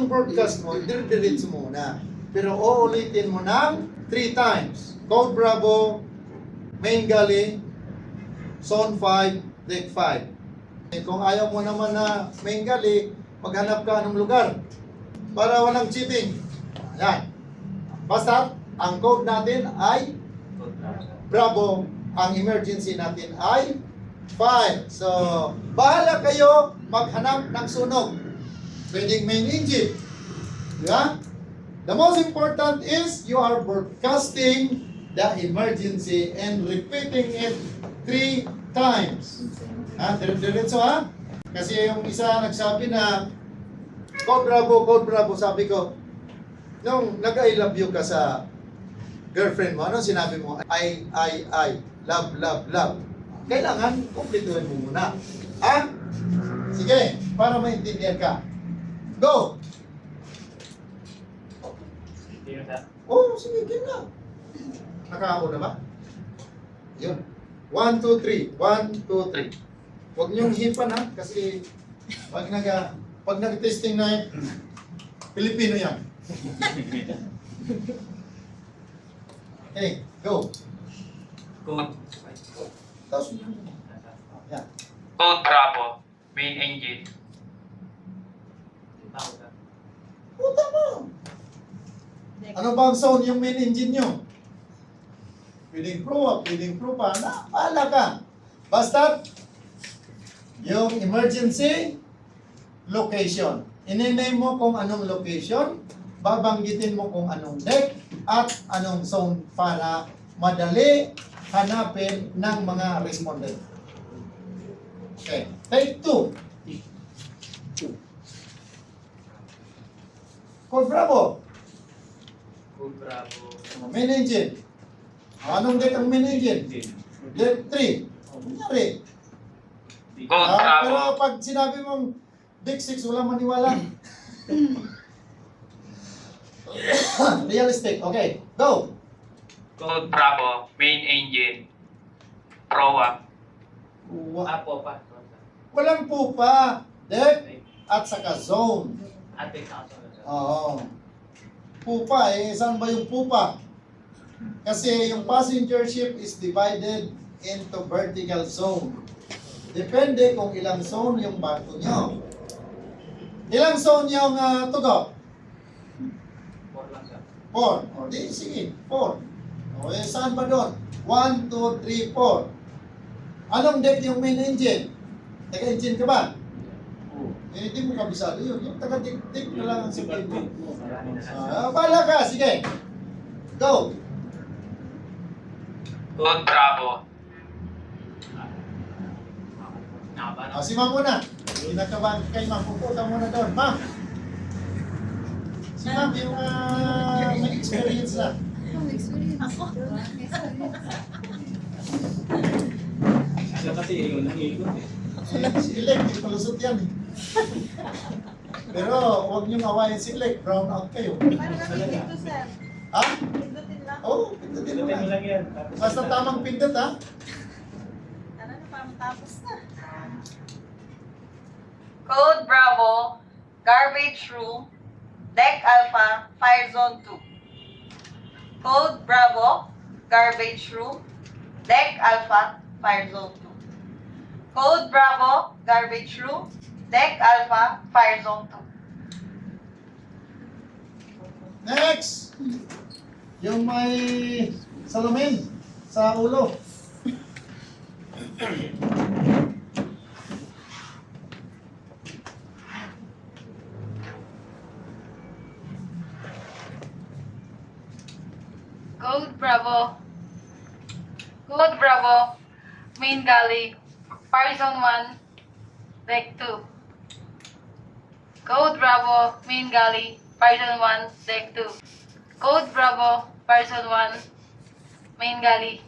yung broadcast mo, dire-diretso muna. Pero uulitin mo ng 3 times. Code Bravo, Main Galley, Zone 5, Deck 5. Kung ayaw mo naman na Main Galley, maghanap ka ng lugar para walang cheating. Yan. Basta, ang code natin ay Bravo. Ang emergency natin ay 5. So, bahala kayo maghanap ng sunog. Pwedeng main engine. Diba? The most important is you are broadcasting the emergency and repeating it 3 times. Diretso ha? Kasi yung isa nagsabi na Code Bravo, sabi ko, nung nag-I love you ka sa girlfriend mo, ano sinabi mo? I, love. Kailangan kumplituhin mo muna. Ha? Sige, para maintindihan ka. Go! Oh, sige, game na. Nakako na ba? Yun. 1, 2, 3. 1, 2, 3. Huwag niyong hipan ha, kasi pag nag-testing na Pilipino yan. Okay, go. Tapos yan. Code Bravo, main engine. Puta mo! Ano ba ang sound yung main engine nyo? Pwedeng pro up, pwedeng pro pa. Bahala ka. Basta, yung emergency location. Inename mo kung anong location, babanggitin mo kung anong deck, at anong zone para madali hanapin ng mga respondent. Okay. Take 2. Code Bravo. Code Bravo. Main engine. Anong deck ang main engine? Deck 3. Kunyari. Code Bravo. Pero pag sinabi mong deck 6, wala maniwala. Realistic. Okay. Go. Code Bravo, main engine. Pro up. Apo pa. Walang pupa. Deck at saka zone. Ate ka. Oo. Pupa saan ba yung pupa? Kasi yung passenger ship is divided into vertical zone. Depende kung ilang zone yung barko nyo. Ilang zone yung tugo? 4 lang siya. 4. O di, sige, 4. O saan ba doon? 1, 2, 3, 4. Anong deck yung main engine? Taga-engine ka ba? Hindi mo kabisado yun. Yung taga-dick na lang ang sabihin mo. Bahala ka, sige. Go! Code Bravo. Si ma'am muna. Kinakabahan kay ma'am. Pupunta muna doon. Ma'am! Si ma'am yung may experience na. Siya kasi yung nangiikot eh. Si Ilek, hindi palusot yan eh. Pero huwag niyong awayin si Ilek. Brown out kayo. Parang dito, sir. Ha? Pindutin lang. Oo, pindutin mo Pinutin mo na. lang yan. Basta tamang pindot ha. Ano na, parang tapos na. Code Bravo, Garbage Room, Deck Alpha, Fire Zone 2. Code Bravo, Garbage Room, Deck Alpha, Fire Zone 2. Code Bravo, Garbage Room, Deck Alpha, Fire Zone 2. Next! Yung may salamin sa ulo. Code Bravo. Code Bravo. Main Galley. Fire Zone 1. Deck 2. Code Bravo. Main Galley. Fire Zone 1. Deck 2. Code Bravo. Fire Zone 1. Main Galley.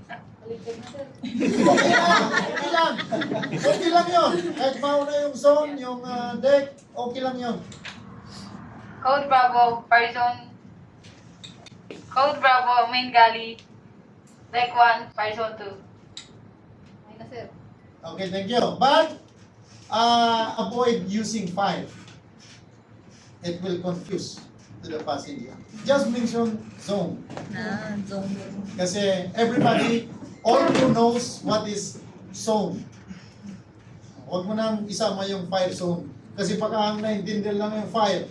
Okay lang. Okay lang yun. Kahit mauna yung zone, yung deck, okay lang yun. Code Bravo. Fire Zone. Code Bravo. Main Galley. Deck 1. Fire Zone 2. Ayun na, sir. Okay, thank you. But, avoid using 5. it will confuse to the passenger. Just mention zone. Zone. Kasi everybody, all who knows what is zone. Huwag mo nang isama yung fire zone. Kasi pagka ang naintindihan lang yung fire,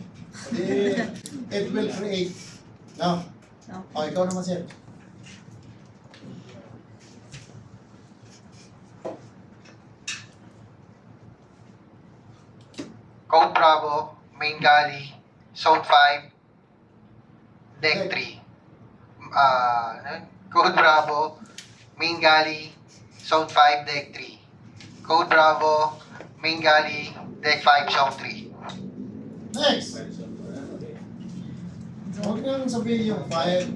it will create. No? O, ikaw naman, sir. Code Bravo, Main Galley, Zone 5, Deck 3. Code Bravo, Main Galley, Zone 5, Deck 3. Code Bravo, Main Galley, Deck 5, Zone 3. Next. Huwag nang sabihin yung fire.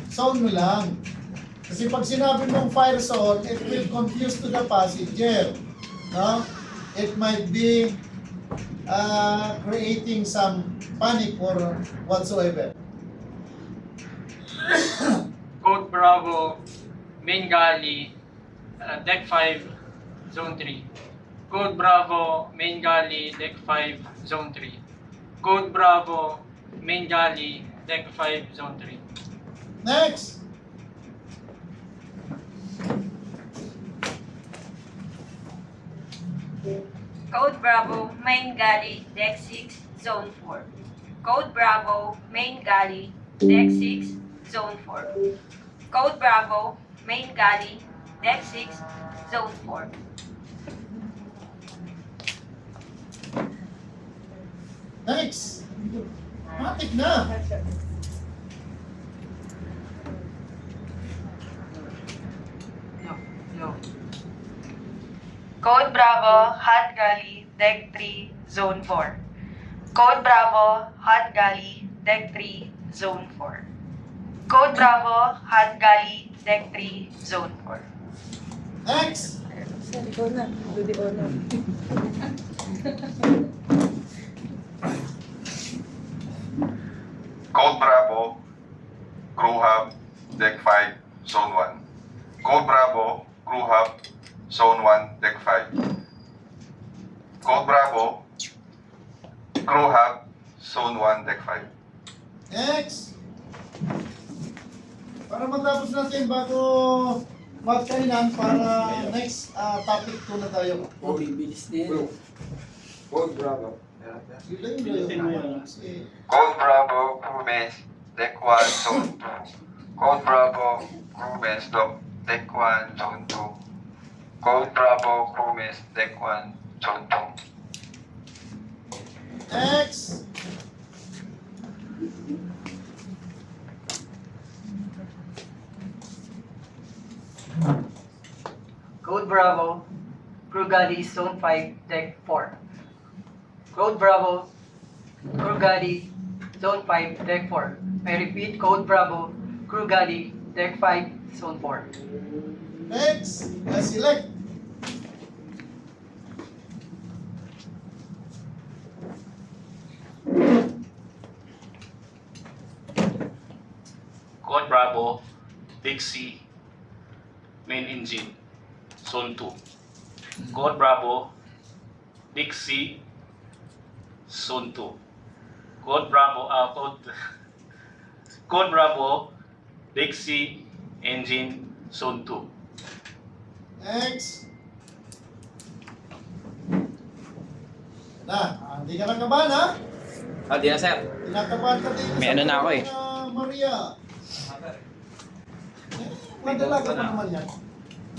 Zone mo lang. Kasi pag sinabi mong fire zone, it will confuse to the passenger. No? It might be creating some panic or whatsoever. Code Bravo, Main Galley, Deck 5, Zone 3. Code Bravo, Main Galley, Deck 5, Zone 3. Code Bravo, Main Galley, Deck 5, Zone 3. Next. Code Bravo, Main Galley, Deck 6, Zone 4. Code Bravo, Main Galley, Deck 6, Zone 4. Code Bravo, Main Galley, Deck 6, Zone 4. Next. Matik na. Code Bravo, Hot Galley, Deck 3, Zone 4. Code Bravo, Hot Galley, Deck 3, Zone 4. Code Bravo, Hot Galley, Deck 3, Zone 4. Next. Sir, ikaw na. Duty honor. Code Bravo, Crew Hub, Deck 5, Zone 1. Code Bravo, Crew Hub, Zone 1, Deck 5. Code Bravo, Crew Hub, Zone 1, Deck 5. Next. Para matapos natin bago magkainan para next topic 2 na tayo. Bibilis din. Code Bravo. Yun lang yung kasi Code Bravo, Crew Mess, Deck 1, Zone 2. Code Bravo, Crew Mess, Deck 1, Zone 2. Code Bravo, Crew Mess, Deck 1, Zone 2. next. Code Bravo, Crew Galley, Zone 5, Deck 4. Code Bravo, Crew Galley, Zone 5, Deck 4. I repeat, Code Bravo, Crew Galley, Deck 5, Zone 4. Next. Let's select. Code Bravo, Dixie, Main Engine, Zone 2. Code Bravo, Dixie, Zone 2. Code Bravo, Code Bravo, Dixie, Engine, Zone 2. Next. Hindi ka nakabahan ha? Di na, sir. Tinakabahan ka din. May ano na ako eh. Maria. Madala ka pa naman yan.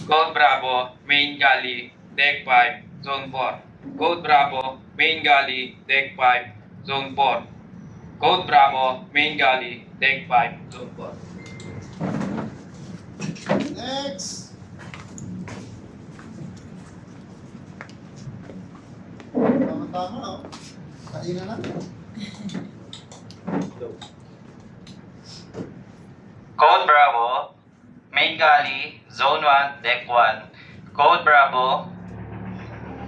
Code Bravo, Main Galley, Deck 5, Zone 4. Code Bravo, Main Galley, Deck 5, Zone 4. Code Bravo, Main Galley, Deck 5, Zone 4. Next. Tama-tama oh. Kaina na. Code Bravo, Main Galley, Zone 1, Deck 1. Code Bravo,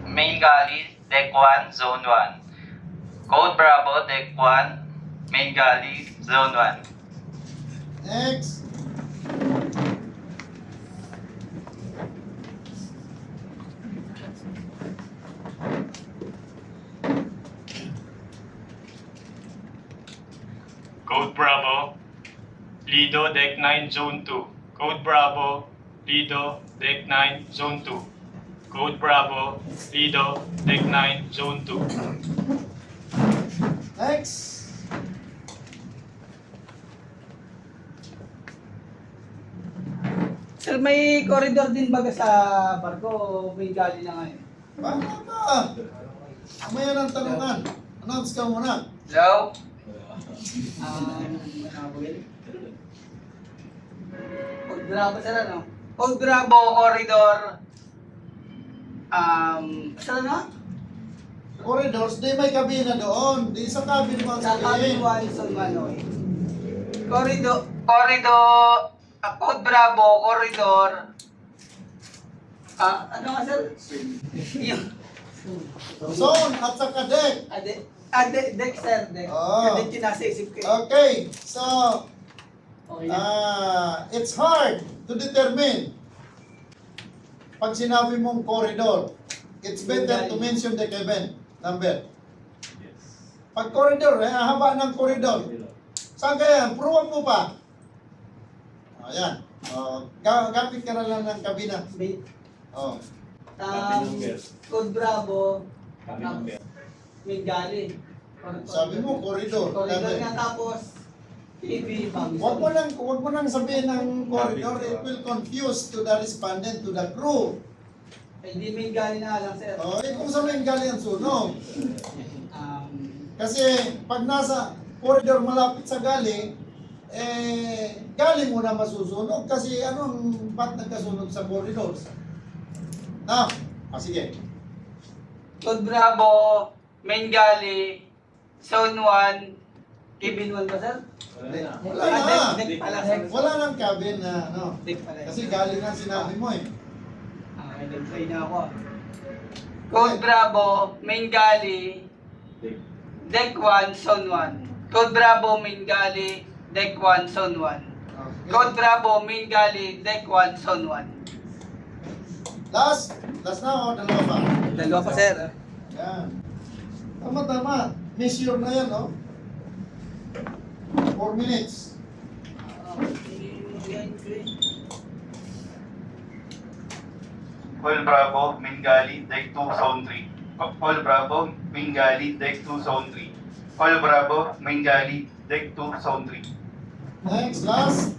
Main Galley, Deck 1, Zone 1. Code Bravo, Deck 1, Main Galley, Zone 1. Next. Code Bravo, Lido, Deck 9, Zone 2. Code Bravo, Lido, Deck 9, Zone 2. Code Bravo, Lido, Deck 9, Zone 2. Next. Sir, may corridor din baga sa barko o may gali na ngayon? Baka ba? Mamaya ng tanungan. Announce ka muna. Hello? Old Bravo, sir, ano? Old Bravo corridor. Saan na? Corridors, di may kabina doon. Di sa cabin mo Sa cabin 1, Zone 1, corridor, Code Bravo, corridor. Ano nga, sir? Yung, Zone at saka deck. deck, sir, deck. Oo. Deck yung nasa isip ko. Okay, so Okay. it's hard to determine. Pag sinabi mong corridor, it's better to mention the cabin number. Pag corridor, haba ng corridor. Saan kaya? Pruwag mo pa. Ayan. Gamit ka na lang ng kabina. Oh. Code Bravo, may gali. Sabi mo, corridor. Corridor Sabi. nga tapos, TV, Huwag mo nang sabihin ng corridor. It will confuse to the respondent, to the crew. Hindi may gali na lang, sir. Kung sa main gali ang sunog. Kasi pag nasa corridor malapit sa gali, gali muna masusunog. Kasi anong ba't nagkasunog sa corridors? Sige. Code Bravo, main gali, Zone 1, cabin 1 ba, sir? Wala na. Deck pala, sir. Wala nang cabin na ano. Deck pala. Kasi gali na sinabi mo eh. Nag-try na ako. Code Bravo, main gali, Deck 1, Zone 1. Code Bravo, main gali, Deck 1, Zone 1. Okay. Code Bravo, main gali, Deck 1, Zone 1. Last na o dalawa pa? Dalawa pa, sir. Yan. Tama. Measure na yan, no? 4 minutes. Call Bravo, Mingali, Deck 2, Zone 3. Call Bravo, Mingali, Deck 2, Zone 3. Call Bravo, Mingali, Deck 2, Zone 3. Next, last.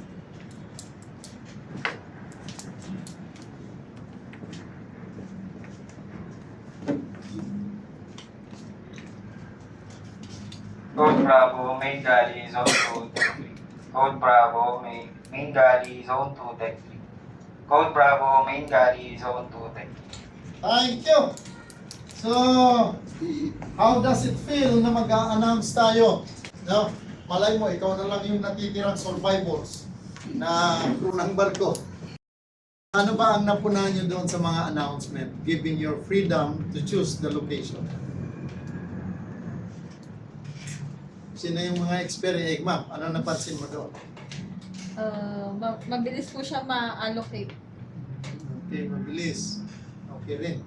Code Bravo, Main Galley, Zone 2, Deck 3. Code Bravo, Main Galley, Zone 2, Deck 3. Code Bravo, Main Galley, Zone 2, Deck 3. Thank you. So, how does it feel na mag-a-announce tayo? No? Malay mo, ikaw na lang yung natitirang survivors na crew ng barko. Ano ba ang napunan nyo doon sa mga announcement? Giving your freedom to choose the location. Sino yung mga experience? Ma'am, ano napansin mo doon? Mabilis po siya ma-allocate. Okay, mabilis. Okay rin.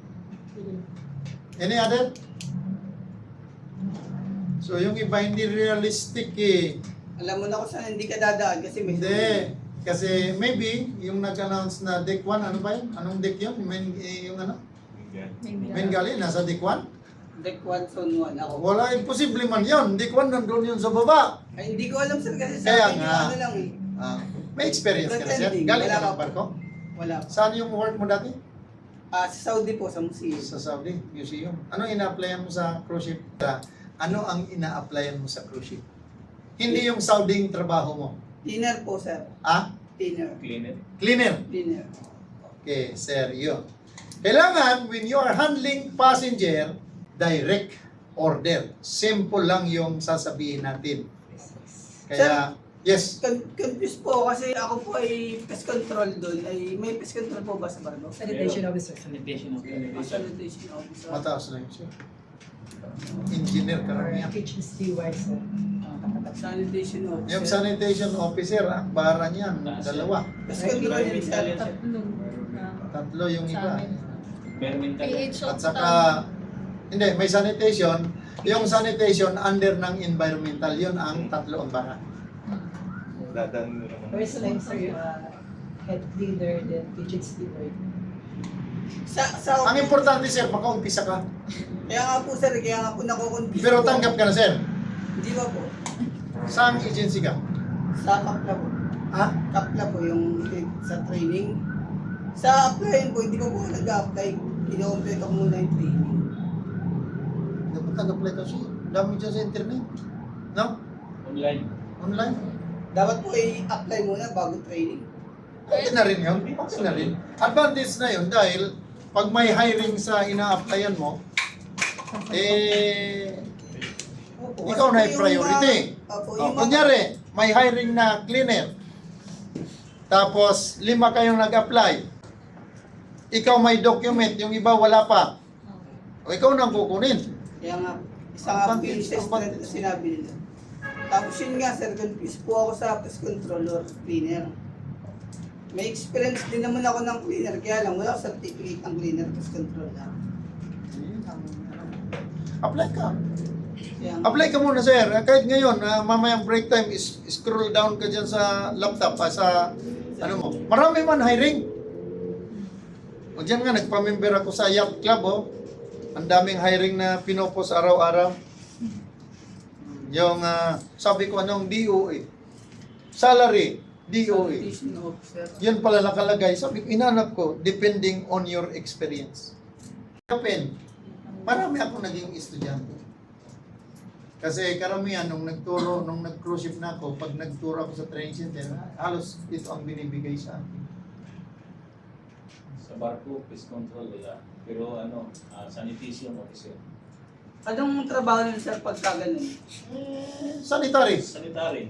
Any other? So yung iba hindi realistic eh. Alam mo na kung saan hindi ka dadaan kasi may... Hindi. Kasi maybe yung nag-announce na deck 1, ano ba yun? Anong deck yun? Yung ano? Main gali, nasa deck 1? Deck 1, Zone 1 ako. Wala, imposible man yun. Deck 1 nandun yun sa baba. Ay, hindi ko alam, sir, kasi sa Kaya akin nga. yung ano lang eh. May experience ka na sir? Pretending. Galing Wala ka ng pa. barko? Wala pa. Saan yung work mo dati? Sa Saudi po, sa museum. Sa Saudi Museum. Ano ina-applyan mo sa cruise ship? Ano ang ina-applyan mo sa cruise ship? Hindi yung Saudi trabaho mo. Dinner po, sir. Dinner. Cleaner. Dinner. Okay, seryo. Kailangan, when you are handling passenger, direct order. Simple lang yung sasabihin natin. Kaya, yes. Confused po kasi ako po ay pest control doon. May pest control po ba sa barko? Sanitation officer. Sanitation officer. Sanitation officer. Mataas na yun siya. Engineer karamihan. Kitchen steward, sir. Sanitation officer. Yung sanitation officer, ang bara niyan, dalawa. Pest control yun, sir. Tatlo yung iba. PH At saka, hindi, may sanitation. Yung sanitation under ng environmental, yun ang tatlo ang bara. Dadaan mo naman. First line, sir, head cleaner, then fidget spinner. Ang importante, sir, makaumpisa ka. Kaya nga po sir, kaya nga po nakukonfuse. Pero tanggap ka na, sir. Hindi ba po? Saan agency ka? Sa Kapla po. Ha? Kapla po yung sa training. Sa applyan po, hindi ko po nag-apply. Kino-complete ako muna yung training. Dapat nag-apply ka siya. Dami dyan sa internet. No? Online. Online. Dapat po i-apply muna bago training. Okay na rin yun. Okay na rin. Advantage na yun dahil pag may hiring sa ina-applyan mo, Opo, ikaw na kasi yung priority. Opo, Oh, yung kunyari, may hiring na cleaner. Tapos, 5 kayong nag-apply. Ikaw may document, yung iba wala pa. O ikaw nang kukunin. Kaya nga, isa nga po yung test na sinabi nila. Tapos yun nga sir, confused po ako sa pest control or cleaner. May experience din naman ako ng cleaner, kaya lang wala akong certificate ng cleaner pest control lang. Apply ka. Kaya nga, Apply ka muna, sir. Kahit ngayon, mamayang break time, scroll down ka dyan sa laptop, sa ano mo. Marami man hiring. O dyan nga, nagpa-member ako sa Yacht Club, oh. Ang daming hiring na pinopos araw-araw. Yung, sabi ko, anong DOA? Salary, DOA. sanitation officer. Yan pala nakalagay. Sabi ko, inanap ko, depending on your experience. Kapin, marami ako naging estudyante. Kasi karamihan, nung nagturo, nung nag-cruise ship na ako, pag nagturo ako sa training center, halos ito ang binibigay sa akin. Sa barko, pest control wala. Pero sanitation officer. Anong trabaho nun sir pagka ganun? Sanitary. Sanitary.